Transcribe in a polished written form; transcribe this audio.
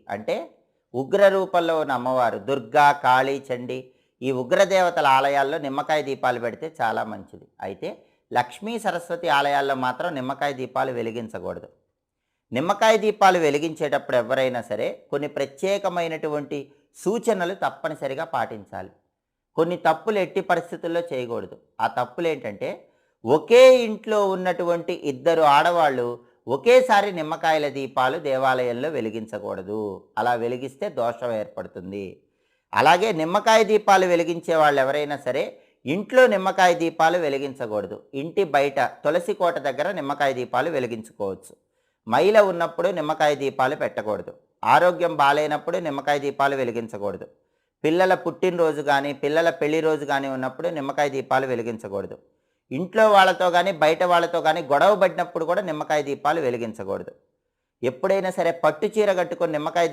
అంటే ఉగ్ర రూపంలో ఉన్న అమ్మవారు దుర్గా, కాళీ, చండి ఈ ఉగ్రదేవతల ఆలయాల్లో నిమ్మకాయ దీపాలు పెడితే చాలా మంచిది. అయితే లక్ష్మీ, సరస్వతి ఆలయాల్లో మాత్రం నిమ్మకాయ దీపాలు వెలిగించకూడదు. నిమ్మకాయ దీపాలు వెలిగించేటప్పుడు ఎవరైనా సరే కొన్ని ప్రత్యేకమైనటువంటి సూచనలు తప్పనిసరిగా పాటించాలి. కొన్ని తప్పులు ఎట్టి పరిస్థితుల్లో చేయకూడదు. ఆ తప్పులేంటంటే, ఒకే ఇంట్లో ఉన్నటువంటి ఇద్దరు ఆడవాళ్ళు ఒకేసారి నిమ్మకాయల దీపాలు దేవాలయంలో వెలిగించకూడదు. అలా వెలిగిస్తే దోషం ఏర్పడుతుంది. అలాగే నిమ్మకాయ దీపాలు వెలిగించే వాళ్ళు ఎవరైనా సరే ఇంట్లో నిమ్మకాయ దీపాలు వెలిగించకూడదు. ఇంటి బయట తులసి కోట దగ్గర నిమ్మకాయ దీపాలు వెలిగించుకోవచ్చు. మైల ఉన్నప్పుడు నిమ్మకాయ దీపాలు పెట్టకూడదు. ఆరోగ్యం బాలేనప్పుడు నిమ్మకాయ దీపాలు వెలిగించకూడదు. పిల్లల పుట్టినరోజు కానీ, పిల్లల పెళ్లి రోజు కానీ ఉన్నప్పుడు నిమ్మకాయ దీపాలు వెలిగించకూడదు. ఇంట్లో వాళ్ళతో కానీ, బయట వాళ్ళతో కానీ గొడవ పడినప్పుడు కూడా నిమ్మకాయ దీపాలు వెలిగించకూడదు. ఎప్పుడైనా సరే పట్టు చీర కట్టుకొని నిమ్మకాయ